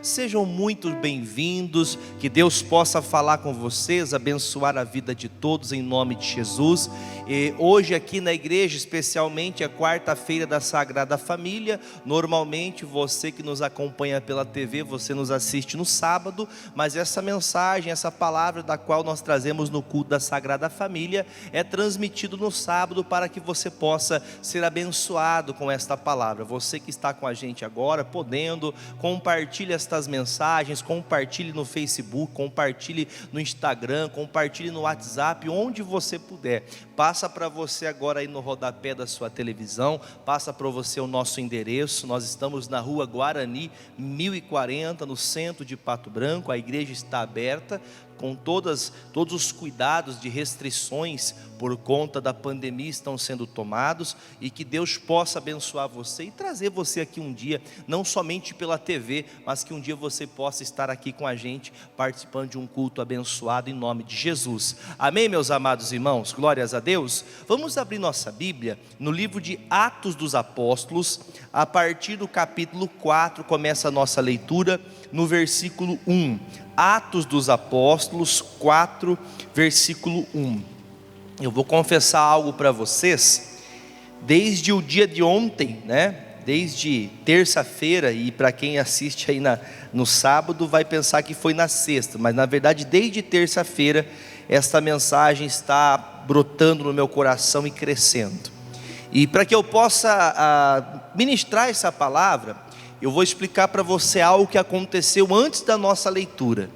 Sejam muito bem-vindos, que Deus possa falar com vocês, abençoar a vida de todos em nome de Jesus. E hoje aqui na igreja, especialmente é quarta-feira da Sagrada Família. Normalmente você que nos acompanha pela TV, você nos assiste no sábado, mas essa mensagem, essa palavra da qual nós trazemos no culto da Sagrada Família é transmitido no sábado para que você possa ser abençoado com esta palavra. Você que está com a gente agora, podendo, compartilhe estas mensagens, compartilhe no Facebook, compartilhe no Instagram, compartilhe no WhatsApp, onde você puder. Passa para você agora aí no rodapé da sua televisão, passa para você o nosso endereço. Nós estamos na rua Guarani 1040, no centro de Pato Branco. A igreja está aberta, com todos os cuidados de restrições por conta da pandemia estão sendo tomados, e que Deus possa abençoar você e trazer você aqui um dia, não somente pela TV, mas que um dia você possa estar aqui com a gente, participando de um culto abençoado em nome de Jesus. Amém, meus amados irmãos? Glórias a Deus. Vamos abrir nossa Bíblia no livro de Atos dos Apóstolos, a partir do capítulo 4, começa a nossa leitura no versículo 1. Atos dos Apóstolos 4, versículo 1. Eu vou confessar algo para vocês. Desde o dia de ontem, desde terça-feira, e para quem assiste aí no sábado vai pensar que foi na sexta, mas na verdade desde terça-feira esta mensagem está brotando no meu coração e crescendo. E para que eu possa ministrar essa palavra, eu vou explicar para você algo que aconteceu antes da nossa leitura,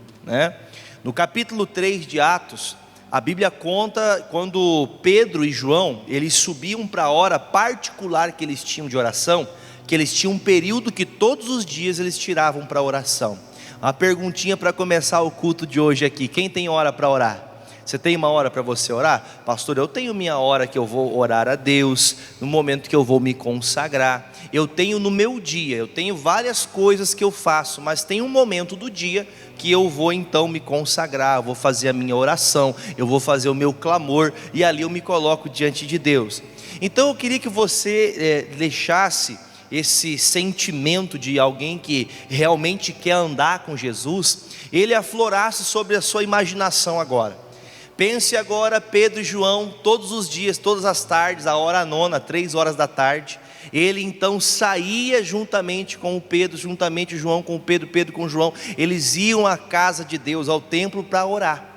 No capítulo 3 de Atos, a Bíblia conta quando Pedro e João, eles subiam para a hora particular que eles tinham de oração, que eles tinham um período que todos os dias eles tiravam para oração. Uma perguntinha para começar o culto de hoje aqui: quem tem hora para orar? Você tem uma hora para você orar? Pastor, eu tenho minha hora que eu vou orar a Deus, no momento que eu vou me consagrar. Eu tenho no meu dia, eu tenho várias coisas que eu faço, mas tem um momento do dia que eu vou então me consagrar, eu vou fazer a minha oração, eu vou fazer o meu clamor, e ali eu me coloco diante de Deus. Então eu queria que você deixasse esse sentimento de alguém que realmente quer andar com Jesus, ele aflorasse sobre a sua imaginação agora. Pense agora Pedro e João, todos os dias, todas as tardes, a hora nona, 3 horas da tarde, ele então saía juntamente com o Pedro, juntamente João com o Pedro, Pedro com João, eles iam à casa de Deus, ao templo para orar.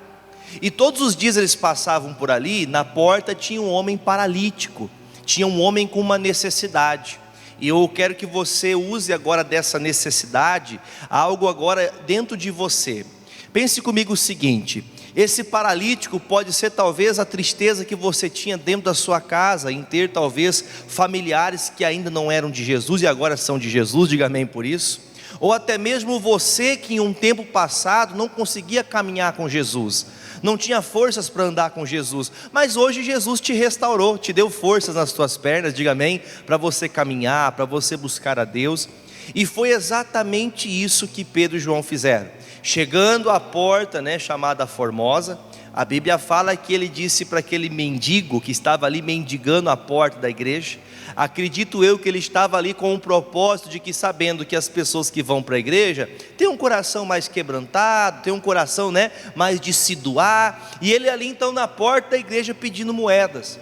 E todos os dias eles passavam por ali, na porta tinha um homem paralítico, tinha um homem com uma necessidade. E eu quero que você use agora dessa necessidade, algo agora dentro de você. Pense comigo o seguinte: esse paralítico pode ser talvez a tristeza que você tinha dentro da sua casa, em ter talvez familiares que ainda não eram de Jesus e agora são de Jesus, diga amém por isso. Ou até mesmo você que em um tempo passado não conseguia caminhar com Jesus, não tinha forças para andar com Jesus, mas hoje Jesus te restaurou, te deu forças nas tuas pernas, diga amém, para você caminhar, para você buscar a Deus. E foi exatamente isso que Pedro e João fizeram. Chegando à porta, chamada Formosa, a Bíblia fala que ele disse para aquele mendigo que estava ali mendigando a porta da igreja, acredito eu que ele estava ali com um propósito de que, sabendo que as pessoas que vão para a igreja têm um coração mais quebrantado, têm um coração mais de se doar, e ele ali então na porta da igreja pedindo moedas,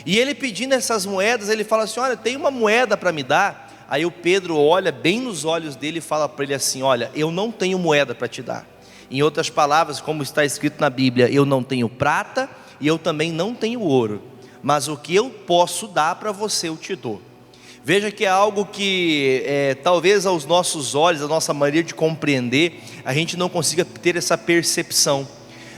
e ele pedindo essas moedas, ele fala assim: olha, tem uma moeda para me dar. Aí o Pedro olha bem nos olhos dele e fala para ele assim: olha, eu não tenho moeda para te dar. Em outras palavras, como está escrito na Bíblia, eu não tenho prata e eu também não tenho ouro, mas o que eu posso dar para você eu te dou. Veja que é algo que talvez aos nossos olhos, a nossa maneira de compreender, a gente não consiga ter essa percepção.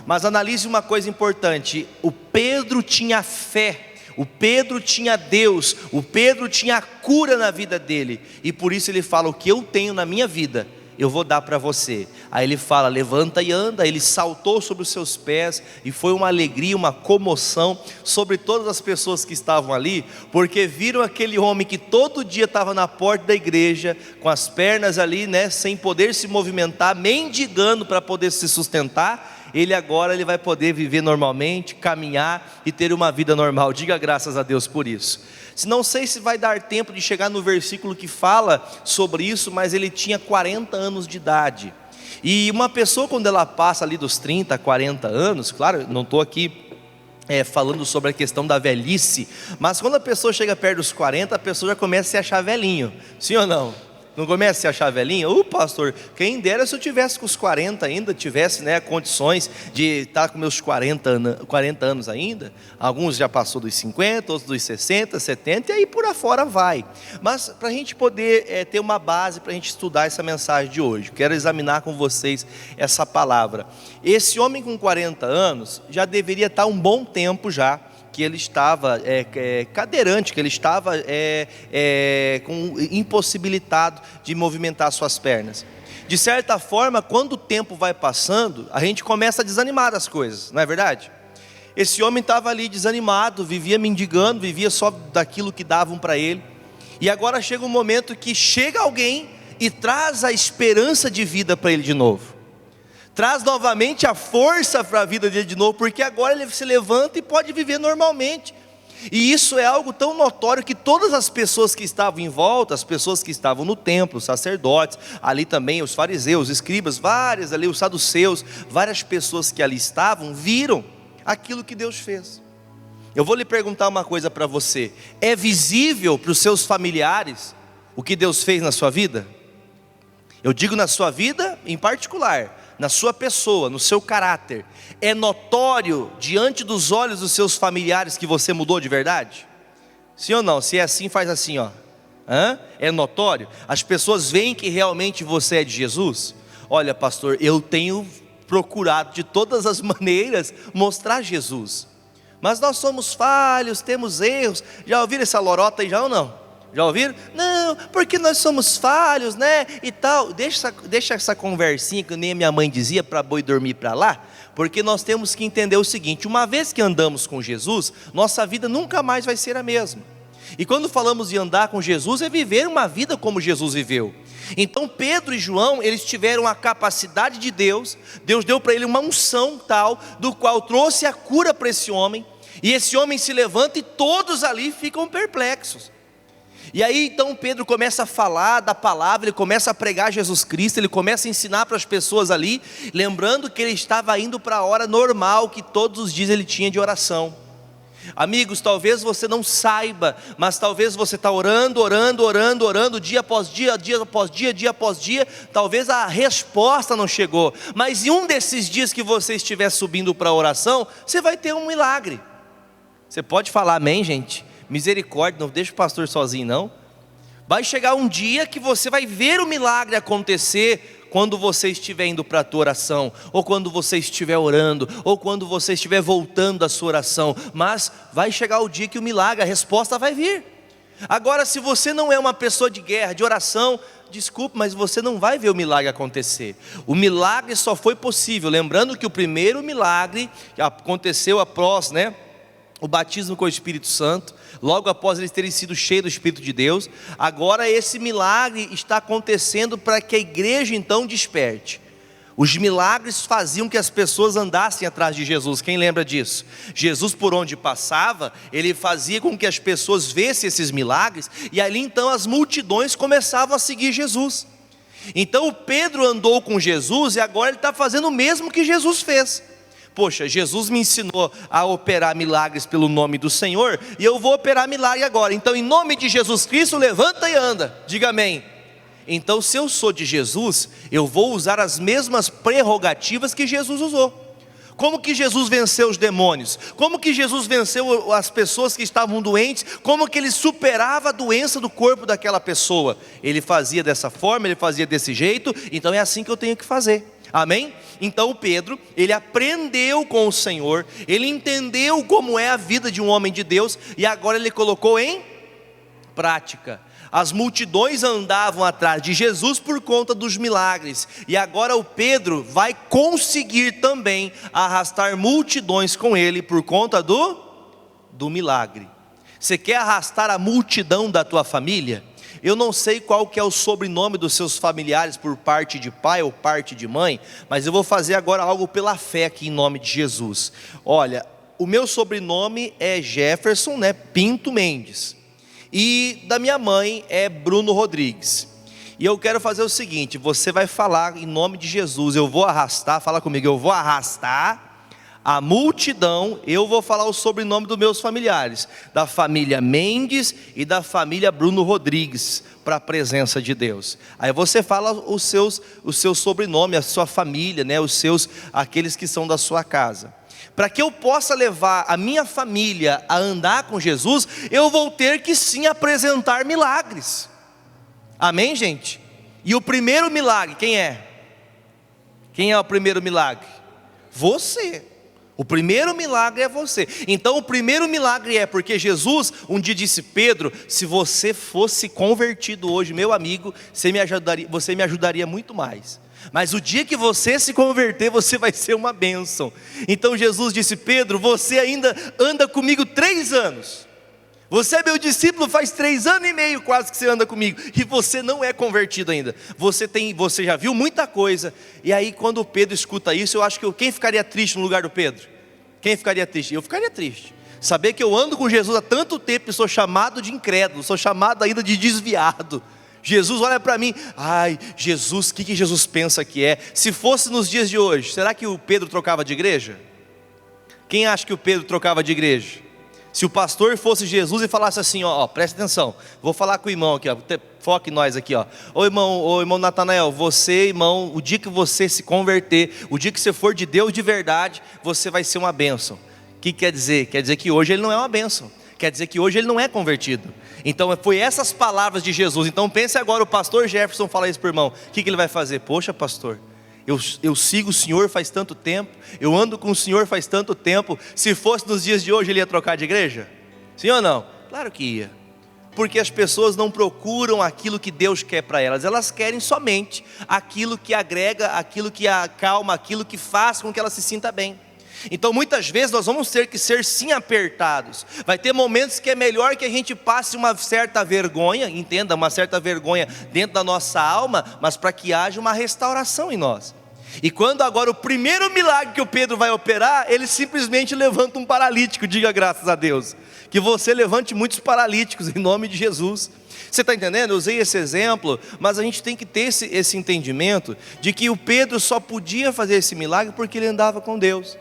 Mas analise uma coisa importante: o Pedro tinha fé, o Pedro tinha Deus, o Pedro tinha a cura na vida dele, e por isso ele fala: o que eu tenho na minha vida, eu vou dar para você. Aí ele fala: levanta e anda. Ele saltou sobre os seus pés, e foi uma alegria, uma comoção sobre todas as pessoas que estavam ali, porque viram aquele homem que todo dia estava na porta da igreja, com as pernas ali, sem poder se movimentar, mendigando para poder se sustentar. ele vai poder viver normalmente, caminhar e ter uma vida normal. Diga graças a Deus por isso. Não sei se vai dar tempo de chegar no versículo que fala sobre isso, mas ele tinha 40 anos de idade. E uma pessoa, quando ela passa ali dos 30, 40 anos, claro, não estou aqui falando sobre a questão da velhice, mas quando a pessoa chega perto dos 40, a pessoa já começa a se achar velhinho, sim ou não? Não começa a se achar velhinho? Pastor, quem dera se eu tivesse com os 40 ainda, tivesse condições de estar com meus 40 anos ainda. Alguns já passou dos 50, outros dos 60, 70, e aí por afora vai. Mas para a gente poder ter uma base para a gente estudar essa mensagem de hoje, quero examinar com vocês essa palavra. Esse homem com 40 anos já deveria estar um bom tempo já, que ele estava cadeirante, que ele estava impossibilitado de movimentar suas pernas. De certa forma, quando o tempo vai passando, a gente começa a desanimar das coisas, não é verdade? Esse homem estava ali desanimado, vivia mendigando, vivia só daquilo que davam para ele. E agora chega um momento que chega alguém e traz a esperança de vida para ele de novo. Traz novamente a força para a vida dele de novo, porque agora ele se levanta e pode viver normalmente. E isso é algo tão notório que todas as pessoas que estavam em volta, as pessoas que estavam no templo, os sacerdotes, ali também os fariseus, os escribas, várias ali, os saduceus, várias pessoas que ali estavam, viram aquilo que Deus fez. Eu vou lhe perguntar uma coisa para você: é visível para os seus familiares o que Deus fez na sua vida? Eu digo na sua vida em particular, na sua pessoa, no seu caráter. É notório diante dos olhos dos seus familiares que você mudou de verdade? Sim ou não? Se é assim, faz assim, ó. É notório? As pessoas veem que realmente você é de Jesus? Olha, pastor, eu tenho procurado de todas as maneiras mostrar Jesus, mas nós somos falhos, temos erros. Já ouviram essa lorota aí já ou não? Já ouviram? Não, porque nós somos falhos, né? E tal. Deixa essa conversinha que nem a minha mãe dizia, para boi dormir para lá. Porque nós temos que entender o seguinte: uma vez que andamos com Jesus, nossa vida nunca mais vai ser a mesma. E quando falamos de andar com Jesus, é viver uma vida como Jesus viveu. Então Pedro e João, eles tiveram a capacidade de Deus. Deus deu para ele uma unção tal, do qual trouxe a cura para esse homem. E esse homem se levanta e todos ali ficam perplexos. E aí então Pedro começa a falar da palavra, ele começa a pregar Jesus Cristo, ele começa a ensinar para as pessoas ali, lembrando que ele estava indo para a hora normal que todos os dias ele tinha de oração. Amigos, talvez você não saiba, mas talvez você está orando, dia após dia, dia após dia, talvez a resposta não chegou, mas em um desses dias que você estiver subindo para a oração, você vai ter um milagre. Você pode falar amém, gente? Misericórdia, não deixa o pastor sozinho não. Vai chegar um dia que você vai ver o milagre acontecer, quando você estiver indo para a tua oração, ou quando você estiver orando, ou quando você estiver voltando da sua oração. Mas vai chegar o dia que o milagre, a resposta vai vir. Agora, se você não é uma pessoa de guerra, de oração, desculpe, mas você não vai ver o milagre acontecer. O milagre só foi possível, lembrando que o primeiro milagre aconteceu após, o batismo com o Espírito Santo, logo após eles terem sido cheios do Espírito de Deus. Agora esse milagre está acontecendo para que a igreja então desperte. Os milagres faziam que as pessoas andassem atrás de Jesus. Quem lembra disso? Jesus, por onde passava, ele fazia com que as pessoas vissem esses milagres, e ali então as multidões começavam a seguir Jesus. Então o Pedro andou com Jesus, e agora ele está fazendo o mesmo que Jesus fez. Poxa, Jesus me ensinou a operar milagres pelo nome do Senhor, e eu vou operar milagre agora. Então em nome de Jesus Cristo, levanta e anda. Diga amém. Então se eu sou de Jesus, eu vou usar as mesmas prerrogativas que Jesus usou. Como que Jesus venceu os demônios? Como que Jesus venceu as pessoas que estavam doentes? Como que ele superava a doença do corpo daquela pessoa? Ele fazia dessa forma, ele fazia desse jeito. Então é assim que eu tenho que fazer. Amém? Então o Pedro, ele aprendeu com o Senhor, ele entendeu como é a vida de um homem de Deus, e agora ele colocou em prática. As multidões andavam atrás de Jesus por conta dos milagres, e agora o Pedro vai conseguir também arrastar multidões com ele por conta do milagre. Você quer arrastar a multidão da tua família? Eu não sei qual que é o sobrenome dos seus familiares por parte de pai ou parte de mãe, mas eu vou fazer agora algo pela fé aqui em nome de Jesus. Olha, o meu sobrenome é Jefferson, Pinto Mendes, e da minha mãe é Bruno Rodrigues. E eu quero fazer o seguinte: você vai falar em nome de Jesus, eu vou arrastar, fala comigo, eu vou arrastar a multidão, eu vou falar o sobrenome dos meus familiares, da família Mendes e da família Bruno Rodrigues, para a presença de Deus. Aí você fala o seu sobrenome, a sua família, aqueles que são da sua casa. Para que eu possa levar a minha família a andar com Jesus, eu vou ter que sim apresentar milagres. Amém, gente? E o primeiro milagre, quem é? Quem é o primeiro milagre? Você. O primeiro milagre é você. Então o primeiro milagre é porque Jesus um dia disse: Pedro, se você fosse convertido hoje, meu amigo, você me ajudaria muito mais. Mas o dia que você se converter, você vai ser uma bênção. Então Jesus disse: Pedro, você ainda anda comigo 3 anos. Você é meu discípulo faz 3 anos e meio quase que você anda comigo, e você não é convertido ainda. Você já viu muita coisa. E aí quando o Pedro escuta isso, eu acho que quem ficaria triste no lugar do Pedro? Quem ficaria triste? Eu ficaria triste. Saber que eu ando com Jesus há tanto tempo e sou chamado de incrédulo, sou chamado ainda de desviado. Jesus olha para mim: ai, Jesus, o que Jesus pensa que é? Se fosse nos dias de hoje, será que o Pedro trocava de igreja? Quem acha que o Pedro trocava de igreja? Se o pastor fosse Jesus e falasse assim: ó, presta atenção, vou falar com o irmão aqui, ó, foque nós aqui, ó. Ô irmão Natanael, você, irmão, o dia que você se converter, o dia que você for de Deus de verdade, você vai ser uma bênção. O que quer dizer? Quer dizer que hoje ele não é uma bênção, quer dizer que hoje ele não é convertido. Então foi essas palavras de Jesus. Então pense agora, o pastor Jefferson fala isso para o irmão, o que ele vai fazer? Poxa, pastor, eu sigo o Senhor faz tanto tempo, eu ando com o Senhor faz tanto tempo. Se fosse nos dias de hoje, ele ia trocar de igreja? Sim ou não? Claro que ia. Porque as pessoas não procuram aquilo que Deus quer para elas, elas querem somente aquilo que agrega, aquilo que acalma, aquilo que faz com que ela se sinta bem. Então muitas vezes nós vamos ter que ser sim apertados. Vai ter momentos que é melhor que a gente passe uma certa vergonha, entenda, uma certa vergonha dentro da nossa alma, mas para que haja uma restauração em nós. E quando agora o primeiro milagre que o Pedro vai operar, ele simplesmente levanta um paralítico. Diga graças a Deus, que você levante muitos paralíticos em nome de Jesus. Você está entendendo? Eu usei esse exemplo, mas a gente tem que ter esse entendimento de que o Pedro só podia fazer esse milagre porque ele andava com Deus.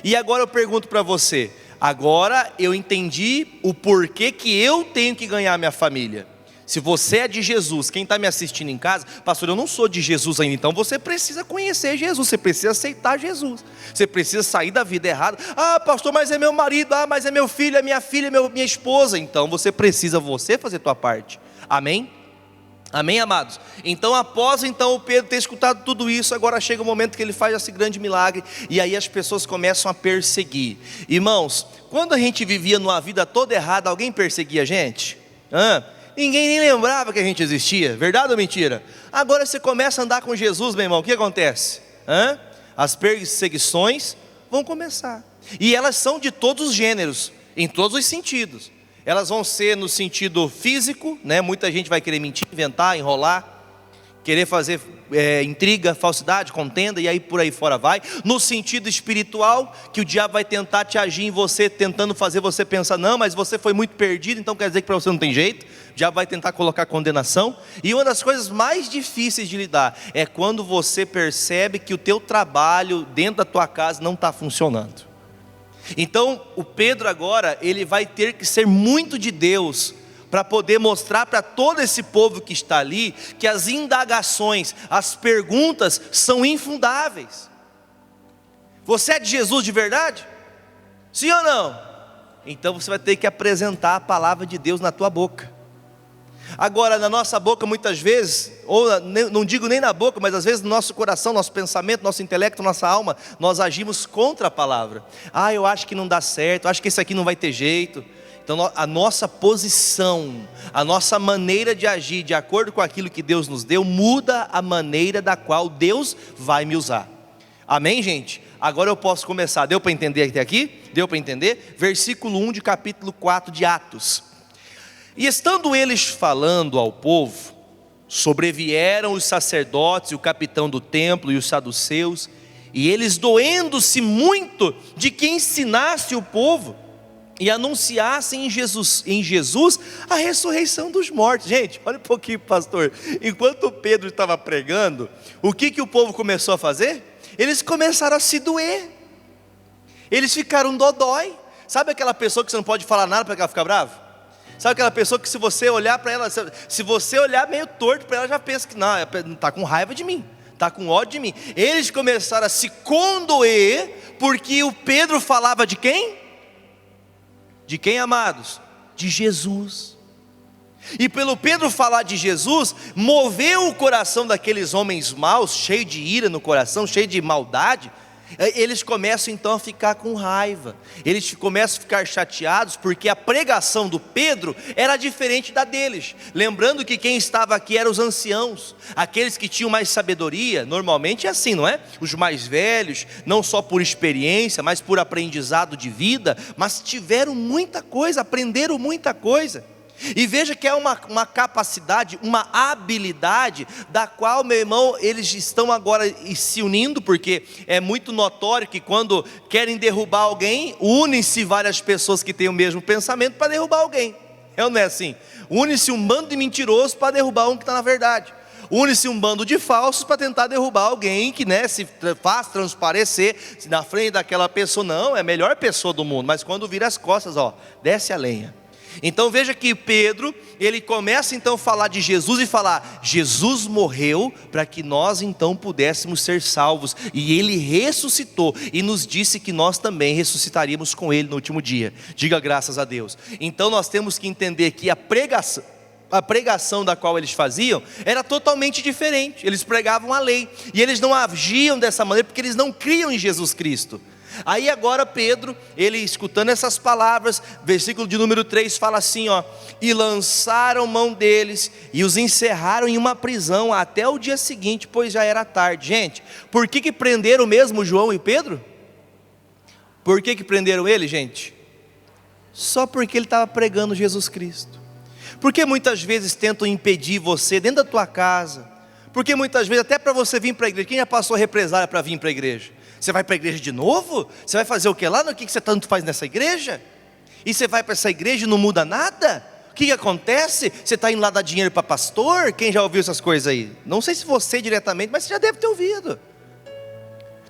E agora eu pergunto para você, agora eu entendi o porquê que eu tenho que ganhar minha família. Se você é de Jesus, quem está me assistindo em casa, pastor, eu não sou de Jesus ainda, então você precisa conhecer Jesus, você precisa aceitar Jesus, você precisa sair da vida errada. Ah, pastor, mas é meu marido, mas é meu filho, é minha filha, minha esposa. Então você precisa fazer a tua parte, amém? Amém, amados? Então após o Pedro ter escutado tudo isso, agora chega o momento que ele faz esse grande milagre, e aí as pessoas começam a perseguir. Irmãos, quando a gente vivia numa vida toda errada, alguém perseguia a gente? Ninguém nem lembrava que a gente existia, verdade ou mentira? Agora você começa a andar com Jesus, meu irmão, o que acontece? As perseguições vão começar, e elas são de todos os gêneros, em todos os sentidos. Elas vão ser no sentido físico, muita gente vai querer mentir, inventar, enrolar, querer fazer intriga, falsidade, contenda, e aí por aí fora vai. No sentido espiritual, que o diabo vai tentar te agir em você, tentando fazer você pensar: não, mas você foi muito perdido, então quer dizer que para você não tem jeito. O diabo vai tentar colocar condenação. E uma das coisas mais difíceis de lidar é quando você percebe que o teu trabalho dentro da tua casa não está funcionando. Então o Pedro agora, ele vai ter que ser muito de Deus, para poder mostrar para todo esse povo que está ali, que as indagações, as perguntas são infundáveis. Você é de Jesus de verdade? Sim ou não? Então você vai ter que apresentar a palavra de Deus na tua boca. Agora, na nossa boca muitas vezes, ou não digo nem na boca, mas às vezes no nosso coração, nosso pensamento, nosso intelecto, nossa alma, nós agimos contra a palavra. Eu acho que não dá certo, acho que isso aqui não vai ter jeito. Então a nossa posição, a nossa maneira de agir de acordo com aquilo que Deus nos deu, muda a maneira da qual Deus vai me usar. Amém, gente? agora eu posso começar. Deu para entender até aqui? Deu para entender? Versículo 1 de capítulo 4 de Atos. E estando eles falando ao povo, sobrevieram os sacerdotes, e o capitão do templo e os saduceus, e eles, doendo-se muito de que ensinasse o povo e anunciassem em Jesus a ressurreição dos mortos. Gente, olha um pouquinho, pastor. Enquanto Pedro estava pregando, o que o povo começou a fazer? Eles começaram a se doer. Eles ficaram dodói. Sabe aquela pessoa que você não pode falar nada para ela ficar brava? Sabe aquela pessoa que se você olhar para ela, se você olhar meio torto para ela, já pensa que não, está com raiva de mim, está com ódio de mim. Eles começaram a se condoer, porque o Pedro falava de quem? De quem, amados? De Jesus. E pelo Pedro falar de Jesus, moveu o coração daqueles homens maus, cheio de ira no coração, cheio de maldade. Eles começam então a ficar com raiva, eles começam a ficar chateados, porque a pregação do Pedro era diferente da deles. Lembrando que quem estava aqui eram os anciãos, aqueles que tinham mais sabedoria. Normalmente é assim, não é? Os mais velhos, não só por experiência, mas por aprendizado de vida, mas tiveram muita coisa, aprenderam muita coisa. E veja que é uma capacidade, uma habilidade, da qual, meu irmão, eles estão agora se unindo, porque é muito notório que quando querem derrubar alguém, unem-se várias pessoas que têm o mesmo pensamento para derrubar alguém. É ou não é assim? Une-se um bando de mentirosos para derrubar um que está na verdade. Une-se um bando de falsos para tentar derrubar alguém que, se faz transparecer na frente daquela pessoa. Não, é a melhor pessoa do mundo, mas quando vira as costas, desce a lenha. Então veja que Pedro, ele começa então a falar de Jesus e falar: Jesus morreu para que nós então pudéssemos ser salvos, e Ele ressuscitou, e nos disse que nós também ressuscitaríamos com Ele no último dia. Diga graças a Deus. Então nós temos que entender que a pregação da qual eles faziam era totalmente diferente. Eles pregavam a lei, e eles não agiam dessa maneira porque eles não criam em Jesus Cristo. Aí agora Pedro, ele escutando essas palavras, versículo de número 3 fala assim, e lançaram mão deles e os encerraram em uma prisão até o dia seguinte, pois já era tarde. Gente, por que prenderam mesmo João e Pedro? Por que prenderam ele, gente? Só porque ele estava pregando Jesus Cristo. Porque muitas vezes tentam impedir você dentro da tua casa, porque muitas vezes até para você vir para a igreja. Quem já passou represália para vir para a igreja? Você vai para a igreja de novo? Você vai fazer o que lá? O que você tanto faz nessa igreja? E você vai para essa igreja e não muda nada? O que acontece? Você está indo lá dar dinheiro para pastor? Quem já ouviu essas coisas aí? Não sei se você diretamente, mas você já deve ter ouvido.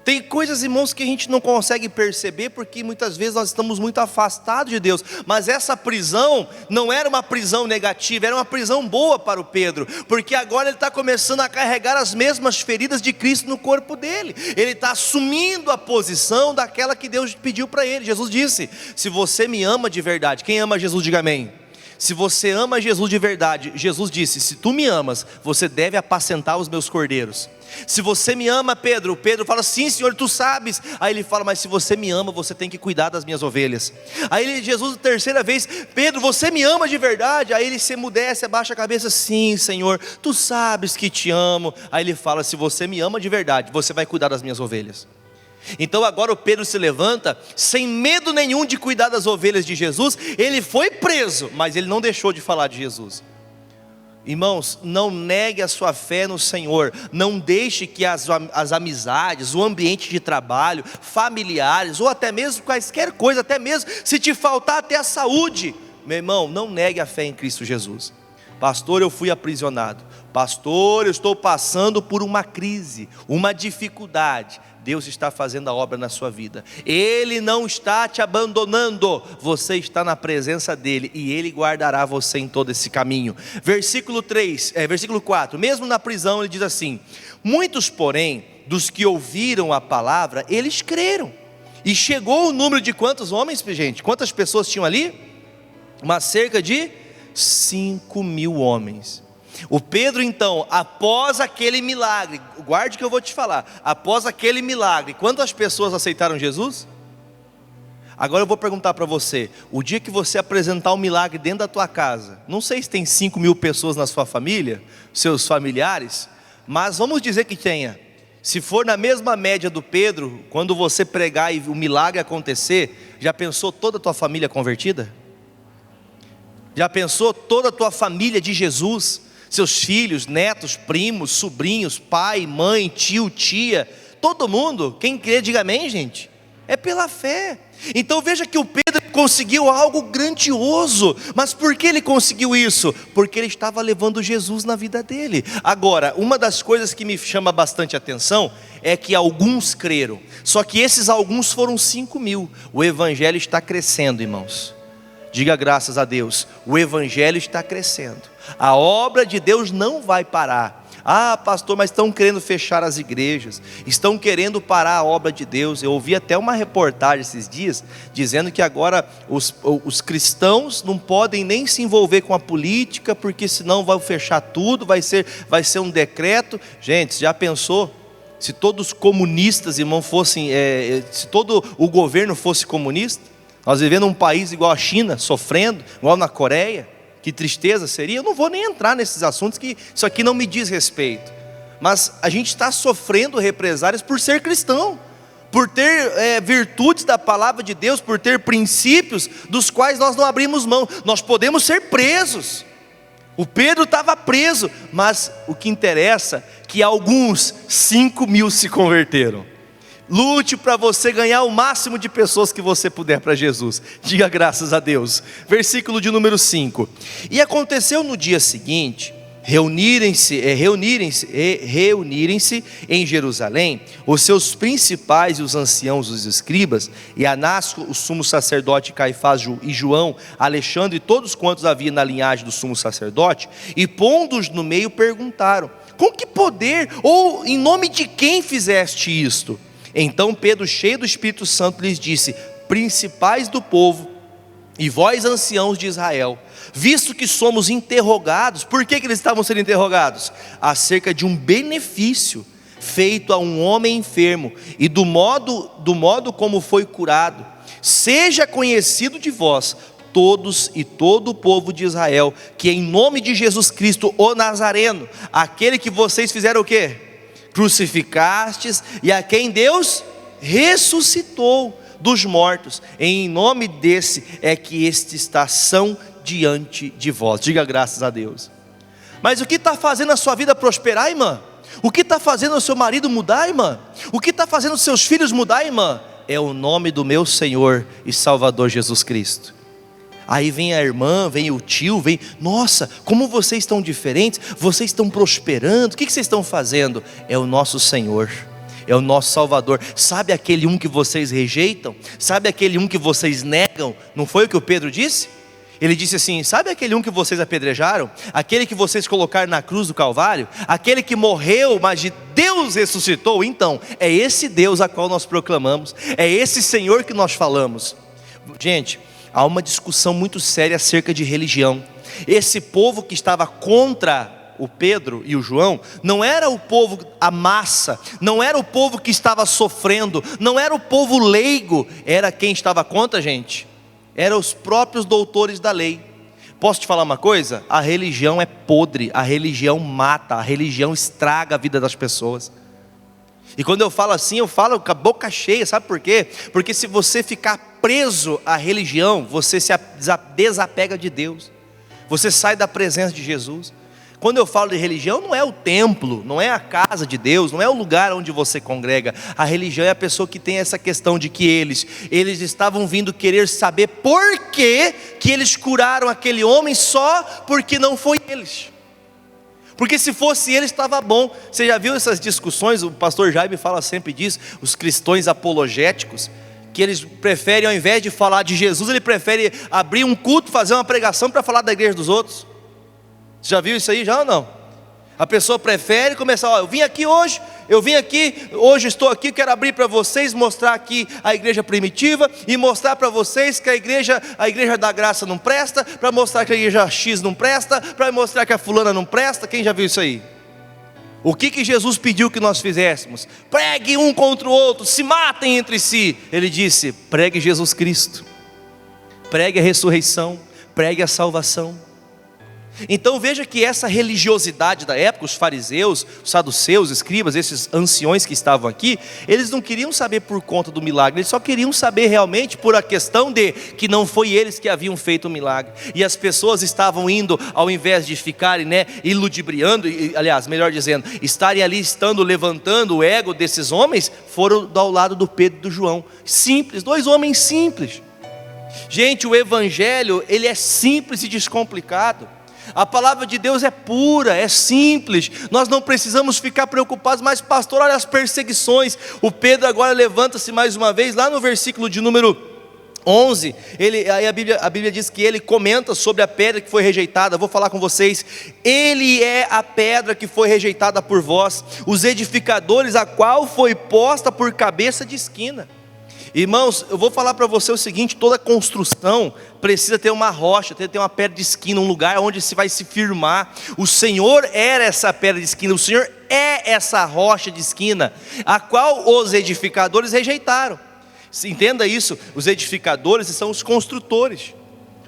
Tem coisas, irmãos, que a gente não consegue perceber, porque muitas vezes nós estamos muito afastados de Deus. Mas essa prisão não era uma prisão negativa, era uma prisão boa para o Pedro, porque agora ele está começando a carregar as mesmas feridas de Cristo no corpo dele. Ele está assumindo a posição daquela que Deus pediu para ele. Jesus disse: se você me ama de verdade, quem ama Jesus diga amém. Se você ama Jesus de verdade, Jesus disse: se tu me amas, você deve apacentar os meus cordeiros. Se você me ama, Pedro fala: sim, Senhor, tu sabes. Aí ele fala: mas se você me ama, você tem que cuidar das minhas ovelhas. Aí Jesus, terceira vez: Pedro, você me ama de verdade? Aí ele se emudece, abaixa a cabeça: sim, Senhor, tu sabes que te amo. Aí ele fala: se você me ama de verdade, você vai cuidar das minhas ovelhas. Então agora o Pedro se levanta, sem medo nenhum de cuidar das ovelhas de Jesus. Ele foi preso, mas ele não deixou de falar de Jesus. Irmãos, não negue a sua fé no Senhor. Não deixe que as amizades, o ambiente de trabalho, familiares, ou até mesmo quaisquer coisa, até mesmo se te faltar até a saúde, meu irmão, não negue a fé em Cristo Jesus. Pastor, eu fui aprisionado. Pastor, eu estou passando por uma crise, uma dificuldade. Deus está fazendo a obra na sua vida. Ele não está te abandonando. Você está na presença dele, e ele guardará você em todo esse caminho. Versículo 4, mesmo na prisão ele diz assim: muitos porém dos que ouviram a palavra, eles creram. E chegou o número de quantos homens, gente? Quantas pessoas tinham ali? Cerca de 5.000 homens. O Pedro então, após aquele milagre, guarde que eu vou te falar, após aquele milagre, quantas pessoas aceitaram Jesus? Agora eu vou perguntar para você: o dia que você apresentar um milagre dentro da tua casa, não sei se tem 5.000 pessoas na sua família, seus familiares, mas vamos dizer que tenha, se for na mesma média do Pedro, quando você pregar e o milagre acontecer, já pensou toda a tua família convertida? Já pensou toda a tua família de Jesus? Seus filhos, netos, primos, sobrinhos, pai, mãe, tio, tia, todo mundo. Quem crê, diga amém, gente. É pela fé. Então veja que o Pedro conseguiu algo grandioso. Mas por que ele conseguiu isso? Porque ele estava levando Jesus na vida dele. Agora, uma das coisas que me chama bastante atenção é que alguns creram. Só que esses alguns foram 5.000. O evangelho está crescendo, irmãos. Diga graças a Deus. O evangelho está crescendo. A obra de Deus não vai parar. Ah, pastor, mas estão querendo fechar as igrejas, estão querendo parar a obra de Deus. Eu ouvi até uma reportagem esses dias, dizendo que agora os cristãos não podem nem se envolver com a política, porque senão vai fechar tudo, vai ser um decreto. Gente, já pensou? Se todos os comunistas, irmão, fossem, se todo o governo fosse comunista, nós vivendo num país igual a China, sofrendo, igual na Coreia, que tristeza seria. Eu não vou nem entrar nesses assuntos, que isso aqui não me diz respeito. Mas a gente está sofrendo represálias por ser cristão, por ter virtudes da palavra de Deus, por ter princípios dos quais nós não abrimos mão. Nós podemos ser presos. O Pedro estava preso, mas o que interessa é que alguns 5.000 se converteram. Lute para você ganhar o máximo de pessoas que você puder para Jesus. Diga graças a Deus. Versículo de número 5. E aconteceu no dia seguinte, reunirem-se em Jerusalém os seus principais e os anciãos, os escribas, e Anás, o sumo sacerdote, Caifás e João, Alexandre e todos quantos havia na linhagem do sumo sacerdote, e pondo-os no meio perguntaram: com que poder ou em nome de quem fizeste isto? Então Pedro, cheio do Espírito Santo, lhes disse: principais do povo e vós anciãos de Israel, visto que somos interrogados. Por que eles estavam sendo interrogados? Acerca de um benefício feito a um homem enfermo, e do modo como foi curado, seja conhecido de vós todos e todo o povo de Israel, que em nome de Jesus Cristo, o Nazareno, aquele que vocês fizeram o quê? Crucificastes, e a quem Deus ressuscitou dos mortos, em nome desse é que este está são diante de vós. Diga graças a Deus. Mas o que está fazendo a sua vida prosperar, irmã? O que está fazendo o seu marido mudar, irmã? O que está fazendo os seus filhos mudar, irmã? É o nome do meu Senhor e Salvador Jesus Cristo. Aí vem a irmã, vem o tio, vem: nossa, como vocês estão diferentes, vocês estão prosperando, o que vocês estão fazendo? É o nosso Senhor, é o nosso Salvador. Sabe aquele um que vocês rejeitam? Sabe aquele um que vocês negam? Não foi o que o Pedro disse? Ele disse assim: sabe aquele um que vocês apedrejaram? Aquele que vocês colocaram na cruz do Calvário? Aquele que morreu, mas de Deus ressuscitou? Então, é esse Deus a qual nós proclamamos, é esse Senhor que nós falamos. Gente, há uma discussão muito séria acerca de religião. Esse povo que estava contra o Pedro e o João, não era o povo, a massa, não era o povo que estava sofrendo, não era o povo leigo, era quem estava contra, gente? Eram os próprios doutores da lei. Posso te falar uma coisa? A religião é podre, a religião mata, a religião estraga a vida das pessoas. E quando eu falo assim, eu falo com a boca cheia, sabe por quê? Porque se você ficar preso à religião, você se desapega de Deus, você sai da presença de Jesus. Quando eu falo de religião, não é o templo, não é a casa de Deus, não é o lugar onde você congrega. A religião é a pessoa que tem essa questão de que eles estavam vindo querer saber por que eles curaram aquele homem só porque não foi eles. Porque se fosse ele, estava bom. Você já viu essas discussões? O pastor Jaime fala sempre disso. Os cristãos apologéticos, que eles preferem, ao invés de falar de Jesus, ele prefere abrir um culto, fazer uma pregação para falar da igreja dos outros. Você já viu isso aí? Já ou não? A pessoa prefere começar: eu vim aqui hoje, estou aqui, quero abrir para vocês, mostrar aqui a igreja primitiva, e mostrar para vocês que a igreja da graça não presta, para mostrar que a igreja X não presta, para mostrar que a fulana não presta. Quem já viu isso aí? O que Jesus pediu que nós fizéssemos? Pregue um contra o outro, se matem entre si. Ele disse: pregue Jesus Cristo, pregue a ressurreição, pregue a salvação. Então veja que essa religiosidade da época, os fariseus, os saduceus, escribas, esses anciões que estavam aqui, eles não queriam saber por conta do milagre, eles só queriam saber realmente por a questão de que não foi eles que haviam feito o milagre. E as pessoas estavam indo, ao invés de ficarem iludibriando, aliás, melhor dizendo, estarem ali levantando o ego desses homens, foram ao lado do Pedro e do João. Simples, dois homens simples. Gente, o evangelho, ele é simples e descomplicado. A palavra de Deus é pura, é simples. Nós não precisamos ficar preocupados. Mas pastor, olha as perseguições. O Pedro agora levanta-se mais uma vez, lá no versículo de número 11, aí a Bíblia diz que ele comenta sobre a pedra que foi rejeitada. Vou falar com vocês. Ele é a pedra que foi rejeitada por vós, os edificadores, a qual foi posta por cabeça de esquina. Irmãos, eu vou falar para você o seguinte: toda construção precisa ter uma rocha, ter uma pedra de esquina, um lugar onde se vai se firmar. O Senhor era essa pedra de esquina, o Senhor é essa rocha de esquina, a qual os edificadores rejeitaram. Entenda isso, os edificadores são os construtores.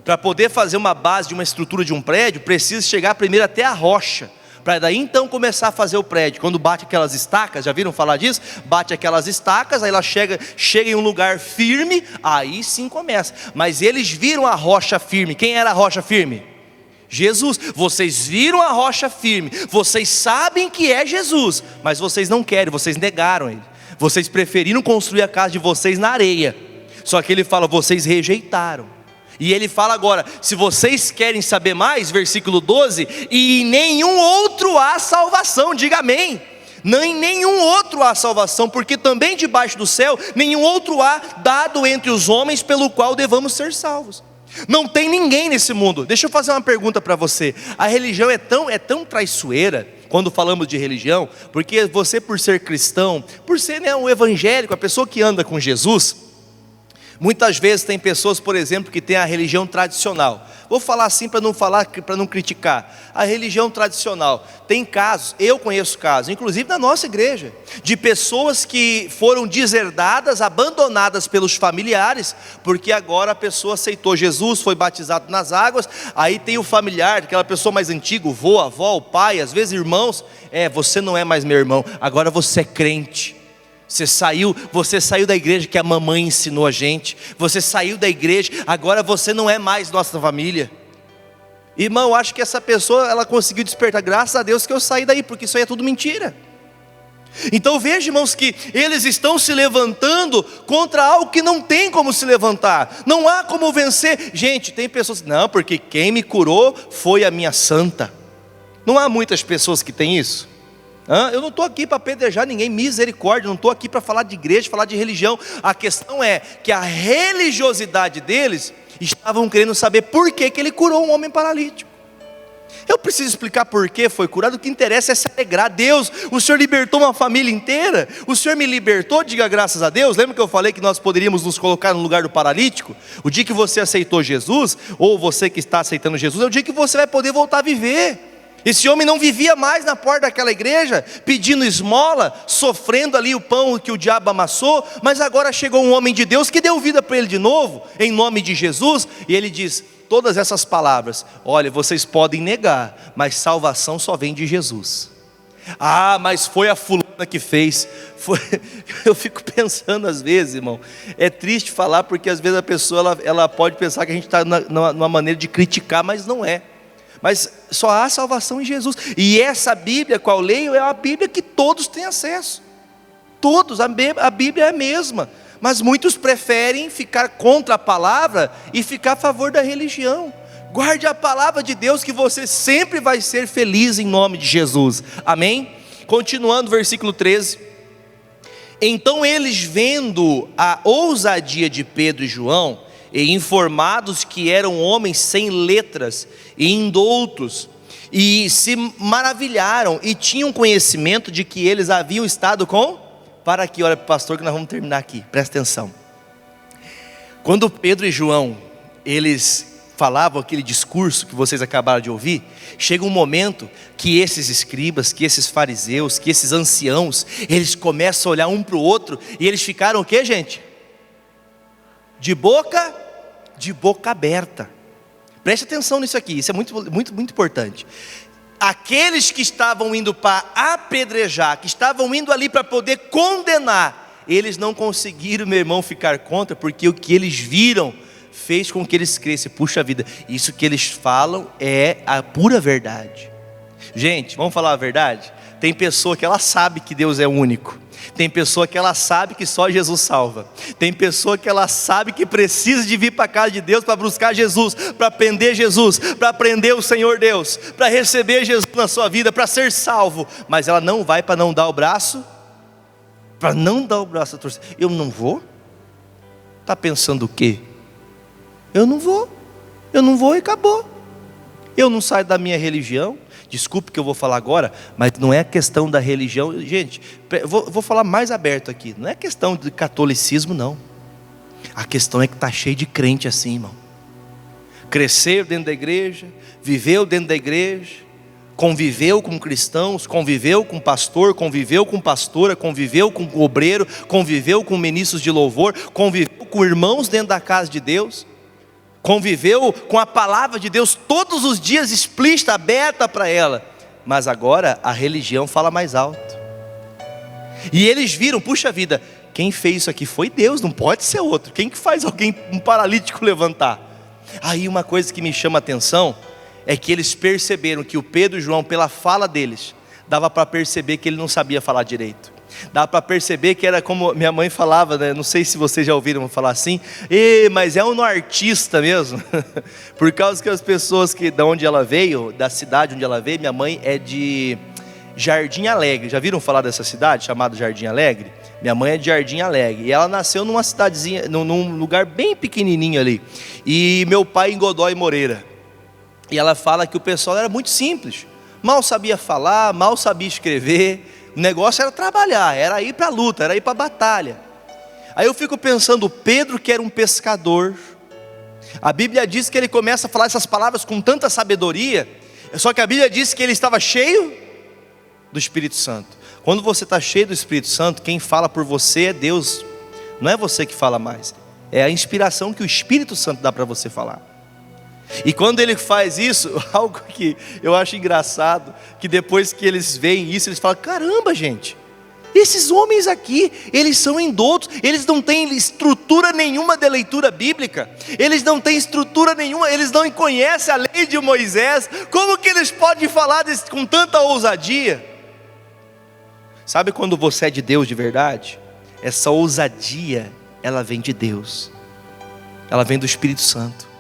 Para poder fazer uma base de uma estrutura de um prédio, precisa chegar primeiro até a rocha, para daí então começar a fazer o prédio. Quando bate aquelas estacas, já viram falar disso? Bate aquelas estacas, aí ela chega em um lugar firme, aí sim começa. Mas eles viram a rocha firme. Quem era a rocha firme? Jesus. Vocês viram a rocha firme, vocês sabem que é Jesus, mas vocês não querem, vocês negaram ele. Vocês preferiram construir a casa de vocês na areia. Só que ele fala, vocês rejeitaram. E ele fala agora, se vocês querem saber mais, versículo 12, e em nenhum outro há salvação, diga amém. Não em nenhum outro há salvação, porque também debaixo do céu, nenhum outro há dado entre os homens, pelo qual devamos ser salvos. Não tem ninguém nesse mundo. Deixa eu fazer uma pergunta para você. A religião é tão traiçoeira, quando falamos de religião, porque você, por ser cristão, por ser um evangélico, a pessoa que anda com Jesus, muitas vezes tem pessoas, por exemplo, que têm a religião tradicional. Vou falar assim para não criticar. A religião tradicional. Tem casos, eu conheço casos, inclusive na nossa igreja, de pessoas que foram deserdadas, abandonadas pelos familiares, porque agora a pessoa aceitou Jesus, foi batizado nas águas, aí tem o familiar, aquela pessoa mais antiga, o vô, a avó, o pai, às vezes irmãos, você não é mais meu irmão, agora você é crente. Você saiu da igreja que a mamãe ensinou a gente. Você saiu da igreja, agora você não é mais nossa família. Irmão, acho que essa pessoa, ela conseguiu despertar. Graças a Deus que eu saí daí, porque isso aí é tudo mentira. Então veja, irmãos, que eles estão se levantando contra algo que não tem como se levantar. Não há como vencer. Gente, tem pessoas, não, porque quem me curou foi a minha santa. Não há muitas pessoas que têm isso. Eu não estou aqui para apedrejar ninguém, misericórdia, não estou aqui para falar de igreja, falar de religião. A questão é que a religiosidade deles, estavam querendo saber por que ele curou um homem paralítico. Eu preciso explicar por que foi curado. O que interessa é se alegrar. Deus, o Senhor libertou uma família inteira, o Senhor me libertou, diga graças a Deus. Lembra que eu falei que nós poderíamos nos colocar no lugar do paralítico? O dia que você aceitou Jesus, ou você que está aceitando Jesus, é o dia que você vai poder voltar a viver. Esse homem não vivia mais na porta daquela igreja, pedindo esmola, sofrendo ali o pão que o diabo amassou, mas agora chegou um homem de Deus que deu vida para ele de novo, em nome de Jesus, e ele diz todas essas palavras: olha, vocês podem negar, mas salvação só vem de Jesus. Mas foi a fulana que fez. Eu fico pensando às vezes, irmão, é triste falar, porque às vezes a pessoa ela pode pensar que a gente está numa maneira de criticar, mas não é. Mas só há salvação em Jesus. E essa Bíblia, qual eu leio, é a Bíblia que todos têm acesso. Todos, a Bíblia é a mesma. Mas muitos preferem ficar contra a palavra e ficar a favor da religião. Guarde a palavra de Deus, que você sempre vai ser feliz em nome de Jesus. Amém? Continuando, versículo 13. Então eles, vendo a ousadia de Pedro e João, e informados que eram homens sem letras e indoutos, e se maravilharam e tinham conhecimento de que eles haviam estado com... Para aqui, olha para o pastor, que nós vamos terminar aqui, presta atenção. Quando Pedro e João, eles falavam aquele discurso que vocês acabaram de ouvir, chega um momento que esses escribas, que esses fariseus, que esses anciãos, eles começam a olhar um para o outro, e eles ficaram o que, gente? De boca aberta. Preste atenção nisso aqui, isso é muito, muito, muito importante. Aqueles que estavam indo para apedrejar, que estavam indo ali para poder condenar, eles não conseguiram, meu irmão, ficar contra, porque o que eles viram fez com que eles crescem. Puxa vida, isso que eles falam é a pura verdade. Gente, vamos falar a verdade? Tem pessoa que ela sabe que Deus é único. Tem pessoa que ela sabe que só Jesus salva. Tem pessoa que ela sabe que precisa de vir para a casa de Deus para buscar Jesus, para aprender Jesus, para aprender o Senhor Deus, para receber Jesus na sua vida, para ser salvo. Mas ela não vai para não dar o braço, para não dar o braço a torcer. Eu não vou? Está pensando o quê? Eu não vou e acabou. Eu não saio da minha religião. Desculpe que eu vou falar agora, mas não é questão da religião. Gente, vou falar mais aberto aqui. Não é questão de catolicismo, não. A questão é que está cheio de crente assim, irmão. Cresceu dentro da igreja, viveu dentro da igreja, conviveu com cristãos, conviveu com pastor, conviveu com pastora, conviveu com obreiro, conviveu com ministros de louvor, conviveu com irmãos dentro da casa de Deus, conviveu com a palavra de Deus todos os dias, explícita, aberta para ela. Mas agora a religião fala mais alto. E eles viram, puxa vida, quem fez isso aqui foi Deus, não pode ser outro. Quem que faz alguém, um paralítico, levantar? Aí uma coisa que me chama a atenção é que eles perceberam que o Pedro e João, pela fala deles, dava para perceber que ele não sabia falar direito. Dá para perceber que era como minha mãe falava, né? Não sei se vocês já ouviram falar assim, mas é um artista mesmo. Por causa que as pessoas da onde ela veio, da cidade onde ela veio, minha mãe é de Jardim Alegre. Já viram falar dessa cidade chamada Jardim Alegre? Minha mãe é de Jardim Alegre e ela nasceu numa cidadezinha, num lugar bem pequenininho ali. E meu pai em Godoy Moreira. E ela fala que o pessoal era muito simples, mal sabia falar, mal sabia escrever. O negócio era trabalhar, era ir para a luta, era ir para a batalha. Aí eu fico pensando, Pedro, que era um pescador, a Bíblia diz que ele começa a falar essas palavras com tanta sabedoria, só que a Bíblia diz que ele estava cheio do Espírito Santo. Quando você está cheio do Espírito Santo, quem fala por você é Deus, não é você que fala mais, é a inspiração que o Espírito Santo dá para você falar. E quando ele faz isso, algo que eu acho engraçado, que depois que eles veem isso, eles falam, caramba gente, esses homens aqui, eles são indoutos, eles não têm estrutura nenhuma de leitura bíblica, eles não têm estrutura nenhuma, eles não conhecem a lei de Moisés, como que eles podem falar com tanta ousadia? Sabe quando você é de Deus de verdade? Essa ousadia, ela vem de Deus, ela vem do Espírito Santo.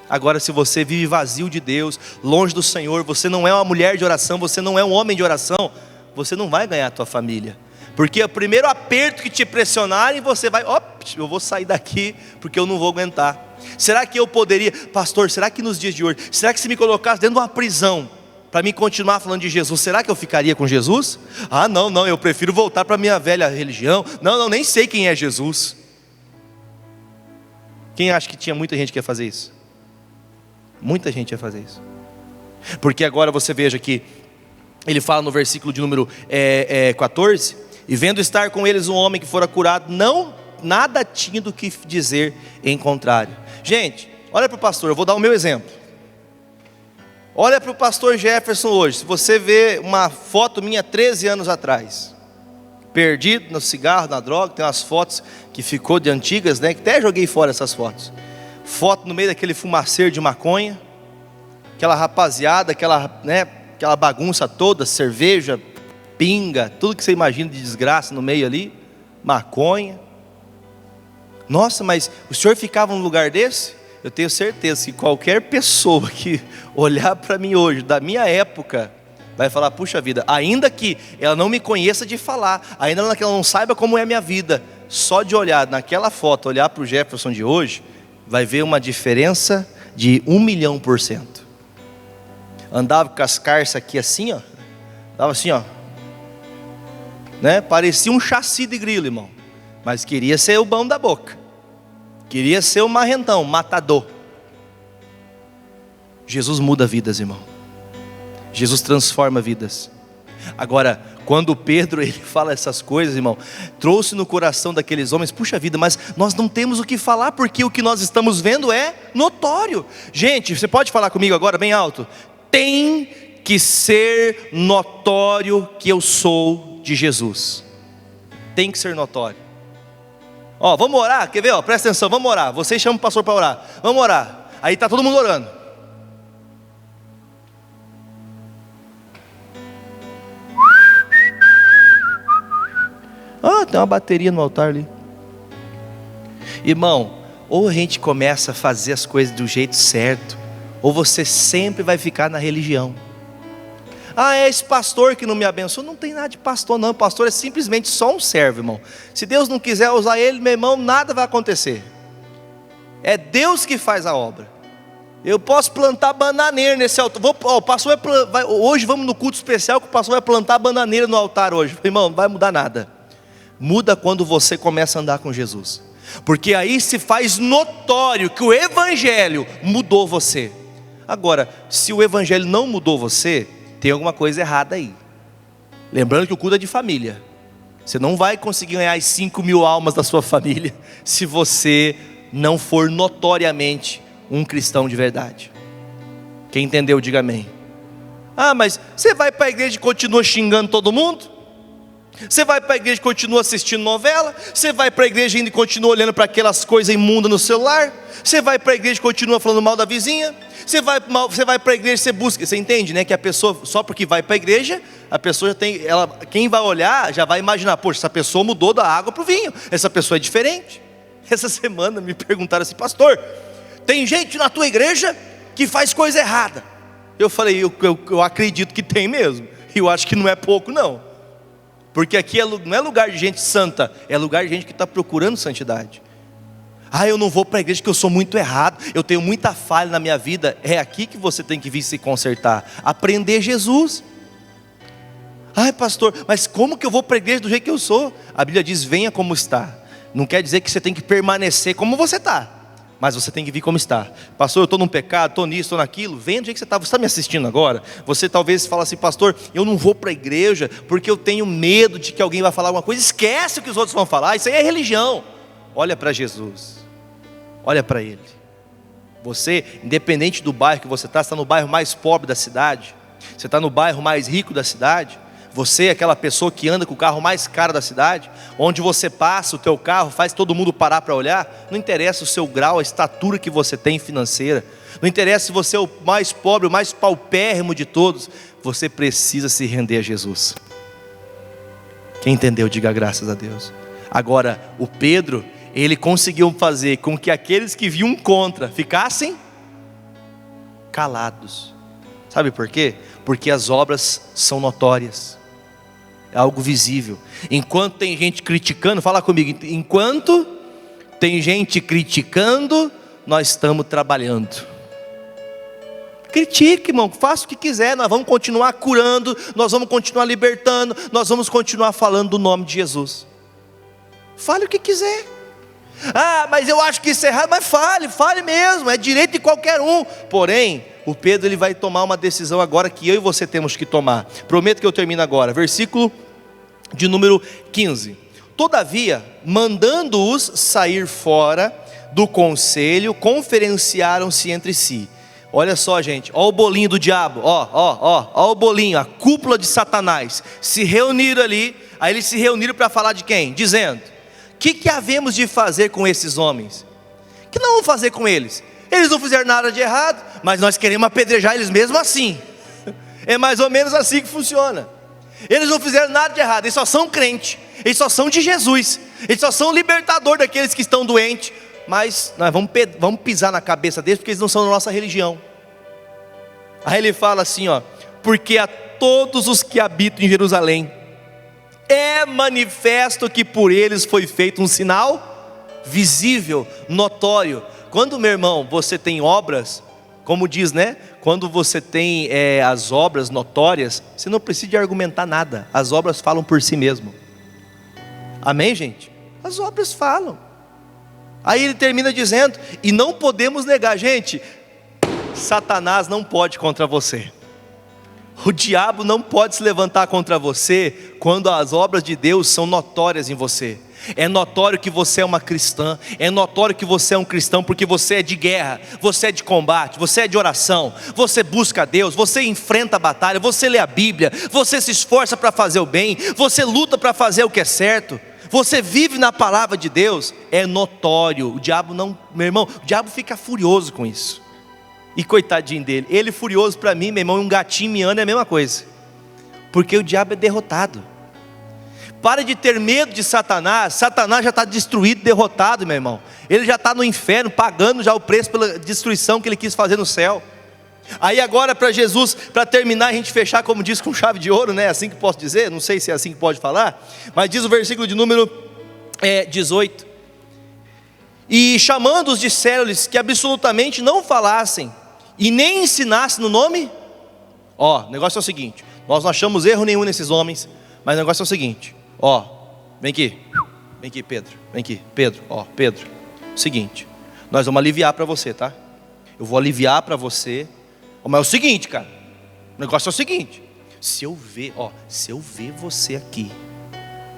Agora, se você vive vazio de Deus, longe do Senhor, você não é uma mulher de oração, você não é um homem de oração, você não vai ganhar a tua família. Porque o primeiro aperto que te pressionarem, você vai, eu vou sair daqui, porque eu não vou aguentar. Será que eu poderia, pastor, será que nos dias de hoje, será que se me colocasse dentro de uma prisão, para mim continuar falando de Jesus, será que eu ficaria com Jesus? Não, eu prefiro voltar para a minha velha religião, não, nem sei quem é Jesus. Quem acha que tinha muita gente que ia fazer isso? Muita gente ia fazer isso. Porque agora você veja que ele fala no versículo de número 14, e vendo estar com eles um homem que fora curado, nada tinha do que dizer em contrário. Gente, olha para o pastor, eu vou dar o meu exemplo. Olha para o pastor Jefferson hoje. Se você vê uma foto minha 13 anos atrás, perdido no cigarro, na droga, tem umas fotos que ficou de antigas, né? Que até joguei fora essas fotos. Foto no meio daquele fumaceiro de maconha, aquela rapaziada, aquela bagunça toda, cerveja, pinga, tudo que você imagina de desgraça no meio ali, maconha. Nossa, mas o senhor ficava num lugar desse? Eu tenho certeza que qualquer pessoa que olhar para mim hoje, da minha época, vai falar, puxa vida, ainda que ela não me conheça de falar, ainda que ela não saiba como é a minha vida, só de olhar naquela foto, olhar para o Jefferson de hoje, vai ver uma diferença de 1.000.000%. Andava com as carças aqui assim, ó. Andava assim, ó. Né? Parecia um chassi de grilo, irmão. Mas queria ser o bom da boca. Queria ser o marrentão, matador. Jesus muda vidas, irmão. Jesus transforma vidas. Agora, quando Pedro ele fala essas coisas, irmão, trouxe no coração daqueles homens, puxa vida, mas nós não temos o que falar, porque o que nós estamos vendo é notório. Gente, você pode falar comigo agora bem alto? Tem que ser notório que eu sou de Jesus. Tem que ser notório. Ó, vamos orar, quer ver? Ó, presta atenção, vamos orar. Vocês chamam o pastor para orar. Vamos orar. Aí está todo mundo orando. Ah, tem uma bateria no altar ali. Irmão, ou a gente começa a fazer as coisas do jeito certo, ou você sempre vai ficar na religião. Ah, é esse pastor que não me abençoa. Não tem nada de pastor não, pastor é simplesmente só um servo, irmão. Se Deus não quiser usar ele, meu irmão, nada vai acontecer. É Deus que faz a obra. Eu posso plantar bananeira nesse altar. O pastor hoje vamos no culto especial que o pastor vai plantar bananeira no altar hoje. Irmão, não vai mudar nada. Muda quando você começa a andar com Jesus, porque aí se faz notório que o evangelho mudou você. Agora, se o evangelho não mudou você, tem alguma coisa errada aí. Lembrando que o culto é de família. Você não vai conseguir ganhar as 5.000 almas da sua família se você não for notoriamente um cristão de verdade. Quem entendeu, diga amém. Ah, mas você vai para a igreja e continua xingando todo mundo? Você vai para a igreja e continua assistindo novela? Você vai para a igreja ainda e continua olhando para aquelas coisas imundas no celular? Você vai para a igreja e continua falando mal da vizinha? Você vai para a igreja e você busca. Você entende, né? Que a pessoa, só porque vai para a igreja, a pessoa já tem, quem vai olhar já vai imaginar, poxa, essa pessoa mudou da água para o vinho, essa pessoa é diferente. Essa semana me perguntaram assim: pastor, tem gente na tua igreja que faz coisa errada? Eu falei, eu acredito que tem mesmo. E eu acho que não é pouco não. Porque aqui não é lugar de gente santa, é lugar de gente que está procurando santidade. Ah, eu não vou para a igreja porque eu sou muito errado, eu tenho muita falha na minha vida. É aqui que você tem que vir se consertar, aprender Jesus. Ai pastor, mas como que eu vou para a igreja do jeito que eu sou? A Bíblia diz, venha como está. Não quer dizer que você tem que permanecer como você está, mas você tem que vir como está. Pastor, eu estou num pecado, estou nisso, estou naquilo. Vem do jeito que você está. Você está me assistindo agora? Você talvez fala assim: pastor, eu não vou para a igreja porque eu tenho medo de que alguém vai falar alguma coisa. Esquece o que os outros vão falar, isso aí é religião. Olha para Jesus, olha para Ele. Você, independente do bairro que você está no bairro mais pobre da cidade, você está no bairro mais rico da cidade, você é aquela pessoa que anda com o carro mais caro da cidade, onde você passa, o teu carro faz todo mundo parar para olhar. Não interessa o seu grau, a estatura que você tem financeira, não interessa se você é o mais pobre, o mais paupérrimo de todos, você precisa se render a Jesus. Quem entendeu, diga graças a Deus. Agora, o Pedro, ele conseguiu fazer com que aqueles que viam contra ficassem calados. Sabe por quê? Porque as obras são notórias. É algo visível. Enquanto tem gente criticando, fala comigo, enquanto tem gente criticando, nós estamos trabalhando. Critique, irmão, faça o que quiser, nós vamos continuar curando, nós vamos continuar libertando, nós vamos continuar falando do nome de Jesus. Fale o que quiser. Ah, mas eu acho que isso é errado. Mas fale mesmo, é direito de qualquer um. Porém, o Pedro ele vai tomar uma decisão agora que eu e você temos que tomar. Prometo que eu termino agora, versículo de número 15. Todavia, mandando-os sair fora do conselho, conferenciaram-se entre si. Olha só, gente, ó o bolinho do diabo, ó o bolinho, a cúpula de Satanás. Se reuniram ali, aí eles se reuniram para falar de quem? Dizendo: o que havemos de fazer com esses homens? O que nós vamos fazer com eles? Eles não fizeram nada de errado, mas nós queremos apedrejar eles mesmo assim. É mais ou menos assim que funciona. Eles não fizeram nada de errado, eles só são crentes, eles só são de Jesus, eles só são libertador daqueles que estão doentes. Mas nós vamos pisar na cabeça deles, porque eles não são da nossa religião. Aí ele fala assim, ó: porque a todos os que habitam em Jerusalém é manifesto que por eles foi feito um sinal visível, notório. Quando, meu irmão, você tem obras, como diz, né? Quando você tem as obras notórias, você não precisa de argumentar nada. As obras falam por si mesmo. Amém, gente? As obras falam. Aí ele termina dizendo: e não podemos negar. Gente, Satanás não pode contra você. O diabo não pode se levantar contra você quando as obras de Deus são notórias em você. É notório que você é uma cristã, é notório que você é um cristão, porque você é de guerra, você é de combate, você é de oração, você busca a Deus, você enfrenta a batalha, você lê a Bíblia, você se esforça para fazer o bem, você luta para fazer o que é certo, você vive na palavra de Deus. É notório. O diabo não, meu irmão, o diabo fica furioso com isso. E coitadinho dele, ele furioso para mim, meu irmão, um gatinho miando é a mesma coisa, porque o diabo é derrotado. Para de ter medo de Satanás. Satanás já está destruído, derrotado, meu irmão. Ele já está no inferno, pagando já o preço pela destruição que ele quis fazer no céu. Aí agora para Jesus, para terminar, a gente fechar, como diz, com chave de ouro, né? Assim que posso dizer, não sei se é assim que pode falar, mas diz o versículo de número 18: e chamando-os disseram-lhes que absolutamente não falassem e nem ensinassem no nome. O negócio é o seguinte: nós não achamos erro nenhum nesses homens, mas o negócio é o seguinte: vem aqui, Pedro, vem aqui, Pedro, Pedro, seguinte, nós vamos aliviar para você, tá? Eu vou aliviar para você, mas é o seguinte, cara, o negócio é o seguinte: se eu ver você aqui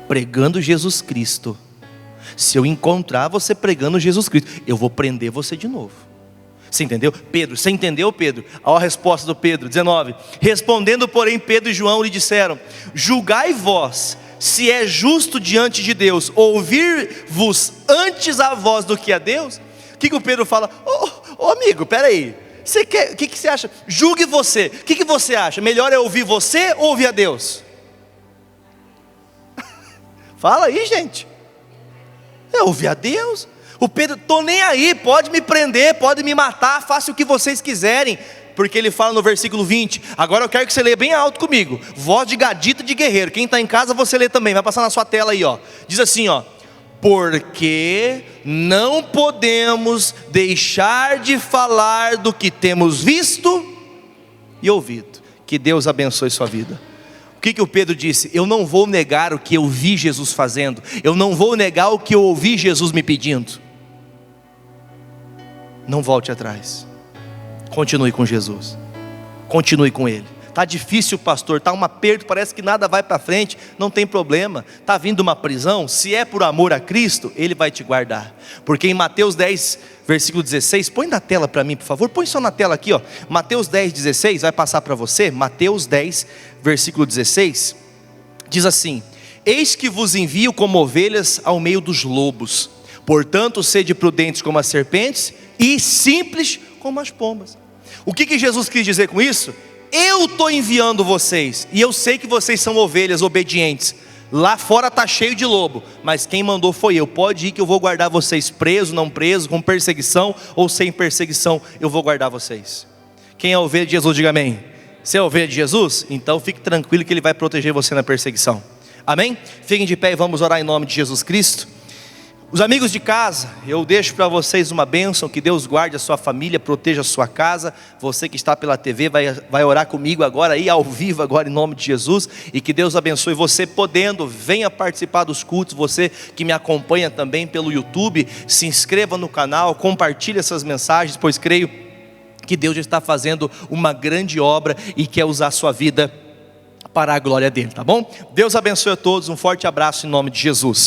pregando Jesus Cristo, se eu encontrar você pregando Jesus Cristo, eu vou prender você de novo. Você entendeu? Pedro, você entendeu, Pedro? Olha a resposta do Pedro, 19: respondendo porém Pedro e João lhe disseram: julgai vós se é justo diante de Deus ouvir-vos antes a voz do que a Deus. O que o Pedro fala? Amigo, peraí, você quer, o que você acha? Julgue você, o que você acha? Melhor é ouvir você ou ouvir a Deus? Fala aí, gente. É ouvir a Deus. O Pedro, tô nem aí, pode me prender, pode me matar, faça o que vocês quiserem. Porque ele fala no versículo 20, agora eu quero que você leia bem alto comigo, voz de gadita de guerreiro. Quem está em casa você lê também, vai passar na sua tela aí, diz assim, porque não podemos deixar de falar do que temos visto e ouvido. Que Deus abençoe sua vida. O que o Pedro disse? Eu não vou negar o que eu vi Jesus fazendo, eu não vou negar o que eu ouvi Jesus me pedindo. Não volte atrás, continue com Jesus, continue com Ele. Está difícil, pastor, está um aperto, parece que nada vai para frente. Não tem problema, está vindo uma prisão, se é por amor a Cristo, Ele vai te guardar. Porque em Mateus 10, versículo 16, põe na tela para mim, por favor, põe só na tela aqui, Mateus 10, 16, vai passar para você. Mateus 10, versículo 16, diz assim: eis que vos envio como ovelhas ao meio dos lobos, portanto sede prudentes como as serpentes e simples como as pombas. O que Jesus quis dizer com isso? Eu estou enviando vocês, e eu sei que vocês são ovelhas obedientes. Lá fora está cheio de lobo, mas quem mandou foi eu. Pode ir que eu vou guardar vocês, preso, não preso, com perseguição ou sem perseguição, eu vou guardar vocês. Quem é ovelha de Jesus, diga amém. Você é ovelha de Jesus? Então fique tranquilo que Ele vai proteger você na perseguição. Amém? Fiquem de pé e vamos orar em nome de Jesus Cristo. Os amigos de casa, eu deixo para vocês uma bênção. Que Deus guarde a sua família, proteja a sua casa. Você que está pela TV vai orar comigo agora aí, ao vivo agora, em nome de Jesus. E que Deus abençoe você, podendo, venha participar dos cultos. Você que me acompanha também pelo YouTube, se inscreva no canal, compartilhe essas mensagens, pois creio que Deus já está fazendo uma grande obra e quer usar a sua vida para a glória dele, tá bom? Deus abençoe a todos, um forte abraço em nome de Jesus.